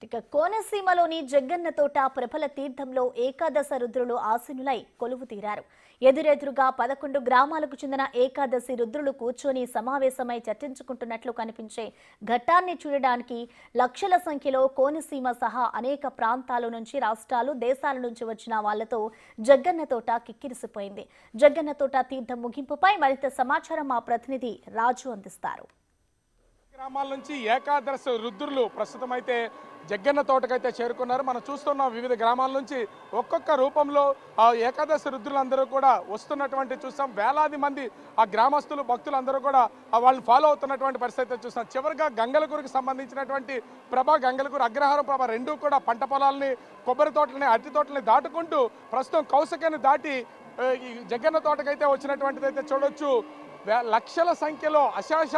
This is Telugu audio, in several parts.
ఇక కోనసీమలోని జగ్గన్న తోట ప్రబల తీర్థంలో ఏకాదశ రుద్రులు ఆసీనులై కొలువు తీరారు. ఎదురెదురుగా 11 గ్రామాలకు చెందిన ఏకాదశి రుద్రులు కూర్చొని సమావేశమై చర్చించుకుంటున్నట్లు కనిపించే ఘట్టాన్ని చూడడానికి లక్షల సంఖ్యలో కోనసీమ సహా అనేక ప్రాంతాల నుంచి, రాష్ట్రాలు, దేశాల నుంచి వచ్చిన వాళ్లతో జగ్గన్న తోట కిక్కిరిసిపోయింది. జగ్గన్న తోట తీర్థం ముగింపుపై మరింత సమాచారం మా ప్రతినిధి రాజు అందిస్తారు. గ్రామాల నుంచి ఏకాదశి రుద్రులు ప్రస్తుతం అయితే జగ్గన్న తోటకైతే చేరుకున్నారు. మనం చూస్తున్నాం వివిధ గ్రామాల నుంచి ఒక్కొక్క రూపంలో ఆ ఏకాదశి రుద్రులందరూ కూడా వస్తున్నటువంటి చూస్తాం. వేలాది మంది ఆ గ్రామస్తులు భక్తులందరూ కూడా వాళ్ళని ఫాలో అవుతున్నటువంటి పరిస్థితి చూస్తాం. చివరిగా గంగలకూరుకి సంబంధించినటువంటి ప్రభ, గంగలకూరు అగ్రహారం ప్రభ రెండూ కూడా పంట పొలాలని, కొబ్బరి తోటలని, అరటి తోటలని దాటుకుంటూ ప్రస్తుతం కౌసకాన్ని దాటి ఈ జగ్గన్న తోటకైతే వచ్చినటువంటిది అయితే చూడొచ్చు. లక్షల సంఖ్యలో అశేష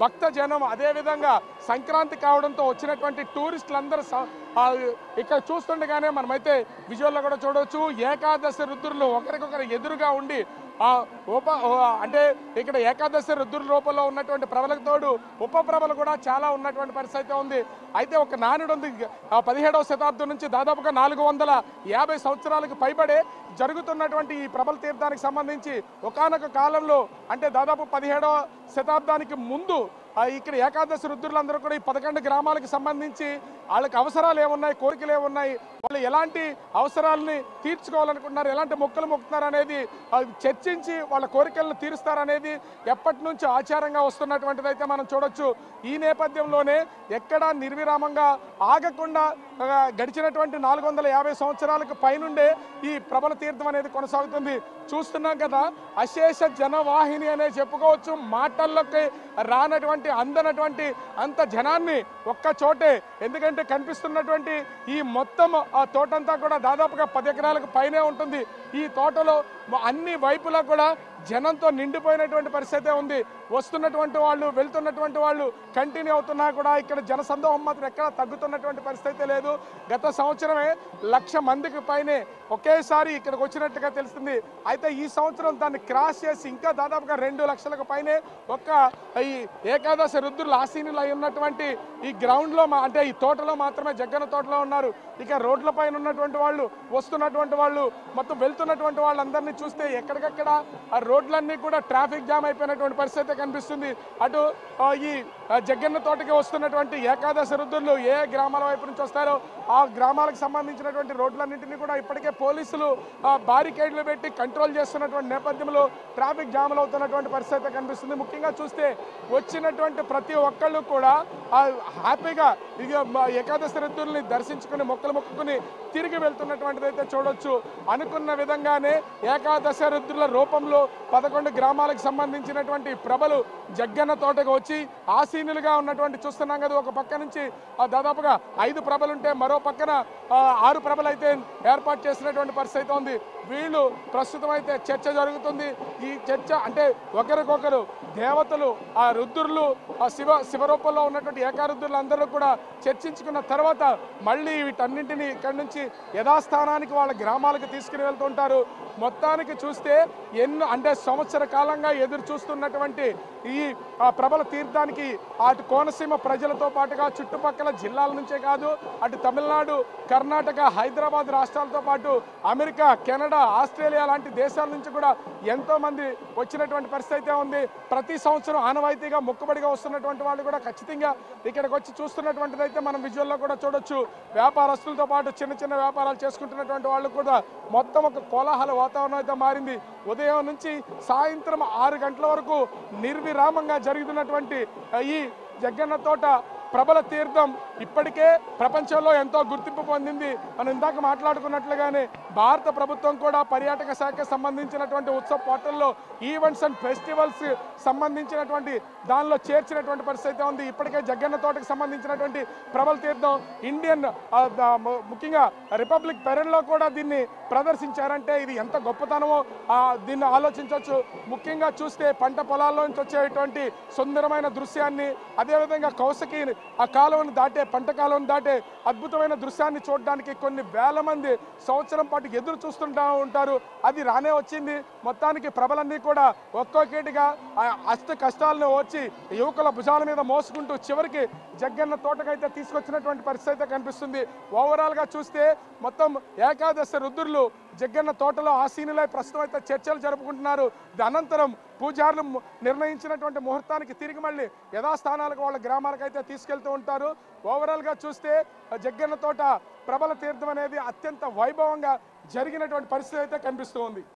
భక్త జనం, అదేవిధంగా సంక్రాంతి కావడంతో వచ్చినటువంటి టూరిస్టులందరూ ఇక్కడ చూస్తుండగానే మనమైతే విజువల్లో కూడా చూడవచ్చు. ఏకాదశి రుద్రులు ఒకరికొకరు ఎదురుగా ఉండి అంటే ఇక్కడ ఏకాదశి రుద్రుల రూపంలో ఉన్నటువంటి ప్రభలకు తోడు ఉపప్రభలు కూడా చాలా ఉన్నటువంటి పరిస్థితి ఉంది. అయితే ఒక నానుడు ఉంది, 17వ శతాబ్దం నుంచి దాదాపుగా 450 సంవత్సరాలకు పైబడే జరుగుతున్నటువంటి ఈ ప్రభల తీర్థానికి సంబంధించి ఒకానొక కాలంలో అంటే దాదాపు 17వ శతాబ్దానికి ముందు ఇక్కడ ఏకాదశి రుద్రులందరూ కూడా ఈ 11 గ్రామాలకు సంబంధించి వాళ్ళకి అవసరాలు ఏమున్నాయి, కోరికలు ఏమున్నాయి, వాళ్ళు ఎలాంటి అవసరాలని తీర్చుకోవాలనుకుంటున్నారు, ఎలాంటి మొక్కలు మొక్కుతున్నారు అనేది చర్చించి వాళ్ళ కోరికలను తీరుస్తారనేది ఎప్పటి నుంచి ఆచారంగా వస్తున్నటువంటిది అయితే మనం చూడొచ్చు. ఈ నేపథ్యంలోనే ఎక్కడా నిర్విరామంగా ఆగకుండా గడిచినటువంటి 450 సంవత్సరాలకు పైనుండే ఈ ప్రభల తీర్థం అనేది కొనసాగుతుంది. చూస్తున్నాం కదా, అశేష జనవాహిని అనే చెప్పుకోవచ్చు. మాటల్లోకి రానటువంటి, అందనటువంటి అంత జనాన్ని ఒక్క చోటే, ఎందుకంటే కనిపిస్తున్నటువంటి ఈ మొత్తం ఆ తోటంతా కూడా దాదాపుగా 10 ఎకరాలకు పైనే ఉంటుంది. ఈ తోటలో అన్ని వైపులా కూడా జనంతో నిండిపోయినటువంటి పరిస్థితి ఉంది. వస్తున్నటువంటి వాళ్ళు, వెళ్తున్నటువంటి వాళ్ళు కంటిన్యూ అవుతున్నా కూడా ఇక్కడ జనసందోహం మాత్రం ఎక్కడ తగ్గుతున్నటువంటి పరిస్థితి లేదు. గత సంవత్సరమే 1,00,000 మందికి పైనే ఒకేసారి ఇక్కడికి వచ్చినట్టుగా తెలుస్తుంది. అయితే ఈ సంవత్సరం దాన్ని క్రాస్ చేసి ఇంకా దాదాపుగా 2 లక్షలకు పైనే ఒక్క ఈ ఏకాదశి రుద్రులు ఆసీనులు అయి ఉన్నటువంటి ఈ గ్రౌండ్లో అంటే ఈ తోటలో మాత్రమే, జగ్గన్న తోటలో ఉన్నారు. ఇక రోడ్ల పైన ఉన్నటువంటి వాళ్ళు, వస్తున్నటువంటి వాళ్ళు, మొత్తం వెళ్తున్నటువంటి వాళ్ళందరినీ చూస్తే ఎక్కడికక్కడ ఆ రోడ్లన్నీ కూడా ట్రాఫిక్ జామ్ అయిపోయినటువంటి పరిస్థితి కనిపిస్తుంది. అటు ఈ జగ్గన్న తోటకి వస్తున్నటువంటి ఏకాదశి రుద్రులు ఏ గ్రామాల వైపు నుంచి వస్తారో ఆ గ్రామాలకు సంబంధించినటువంటి రోడ్లన్నింటినీ కూడా ఇప్పటికే పోలీసులు బారికేడ్లు పెట్టి కంట్రోల్ చేస్తున్నటువంటి నేపథ్యంలో ట్రాఫిక్ జాములు అవుతున్నటువంటి పరిస్థితి కనిపిస్తుంది. ముఖ్యంగా చూస్తే వచ్చినటువంటి ప్రతి ఒక్కళ్ళు కూడా హ్యాపీగా ఇక ఏకాదశి రుద్రుల్ని దర్శించుకుని మొక్కుకుని తిరిగి వెళ్తున్నటువంటిది అయితే చూడొచ్చు. అనుకున్న విధంగానే ఏకాదశి రుద్రుల రూపంలో 11 గ్రామాలకు సంబంధించినటువంటి ప్రభలు జగ్గన్న తోటకు వచ్చి ఆసీనులుగా ఉన్నటువంటి చూస్తున్నాం కదా. ఒక పక్క నుంచి దాదాపుగా 5 ప్రభలుంటే మరో పక్కన 6 ప్రభలు అయితే ఏర్పాటు చేసినటువంటి పరిస్థితి ఉంది. వీళ్ళు ప్రస్తుతం అయితే చర్చ జరుగుతుంది. ఈ చర్చ అంటే ఒకరికొకరు దేవతలు, ఆ రుద్రులు, ఆ శివరూపంలో ఉన్నటువంటి ఏకారుద్రులు అందరూ కూడా చర్చించుకున్న తర్వాత మళ్ళీ వీటన్నింటినీ ఇక్కడి నుంచి యథాస్థానానికి వాళ్ళ గ్రామాలకు తీసుకుని వెళ్తుంటారు. మొత్తానికి చూస్తే అంటే సంవత్సర కాలంగా ఎదురు చూస్తున్నటువంటి ఈ ప్రభల తీర్థానికి అటు కోనసీమ ప్రజలతో పాటుగా చుట్టుపక్కల జిల్లాల నుంచే కాదు, అటు తమిళనాడు, కర్ణాటక, హైదరాబాద్ రాష్ట్రాలతో పాటు అమెరికా, కెనడా, ఆస్ట్రేలియా లాంటి దేశాల నుంచి కూడా ఎంతో మంది వచ్చినటువంటి పరిస్థితి ఉంది. ప్రతి సంవత్సరం ఆనవాయితీగా మొక్కుబడిగా వస్తున్నటువంటి వాళ్ళు కూడా ఖచ్చితంగా ఇక్కడికి వచ్చి చూస్తున్నటువంటిది అయితే మనం విజువల్లో కూడా చూడొచ్చు. వ్యాపారస్తులతో పాటు చిన్న చిన్న వ్యాపారాలు చేసుకుంటున్నటువంటి వాళ్ళు కూడా మొత్తం ఒక కోలాహల వాతావరణం అయితే మారింది. ఉదయం నుంచి సాయంత్రం 6 గంటల వరకు నిర్విరామంగా జరుగుతున్నటువంటి ఈ జగ్గన్న తోట ప్రభల తీర్థం ఇప్పటికే ప్రపంచంలో ఎంతో గుర్తింపు పొందింది. మనం ఇందాక మాట్లాడుకున్నట్లుగానే భారత ప్రభుత్వం కూడా పర్యాటక శాఖకు సంబంధించినటువంటి ఉత్సవ పోర్టల్లో ఈవెంట్స్ అండ్ ఫెస్టివల్స్ సంబంధించినటువంటి దానిలో చేర్చినటువంటి పరిస్థితి ఉంది. ఇప్పటికే జగ్గన్న తోటకు సంబంధించినటువంటి ప్రభల తీర్థం ఇండియన్ ముఖ్యంగా రిపబ్లిక్ పెరెడ్లో కూడా దీన్ని ప్రదర్శించారంటే ఇది ఎంత గొప్పతనమో దీన్ని ఆలోచించవచ్చు. ముఖ్యంగా చూస్తే పంట పొలాల్లో నుంచి వచ్చేటువంటి సుందరమైన దృశ్యాన్ని, అదేవిధంగా కౌసకి ఆ కాలువను దాటే పంట కాలువను దాటే అద్భుతమైన దృశ్యాన్ని చూడడానికి కొన్ని వేల మంది సంవత్సరం పాటు ఎదురు చూస్తుంటా ఉంటారు. అది రానే వచ్చింది. మొత్తానికి ప్రభలన్నీ కూడా ఒక్కొక్కటిగా అష్ట కష్టాలను వచ్చి యువకుల భుజాల మీద మోసుకుంటూ చివరికి జగ్గన్న తోటకైతే తీసుకొచ్చినటువంటి పరిస్థితి అయితే కనిపిస్తుంది. ఓవరాల్గా చూస్తే మొత్తం ఏకాదశి రుద్రులు జగ్గన్న తోటలో ఆసీనులై ప్రస్తుతం అయితే చర్చలు జరుపుకుంటున్నారు. అనంతరం పూజారులు నిర్ణయించినటువంటి ముహూర్తానికి తిరిగి మళ్ళీ యథాస్థానాలకు వాళ్ళ గ్రామాలకు అయితే తీసుకెళ్తూ ఉంటారు. ఓవరాల్గా చూస్తే జగ్గన్న తోట ప్రబల తీర్థం అనేది అత్యంత వైభవంగా జరిగినటువంటి పరిస్థితి అయితే కనిపిస్తూ ఉంది.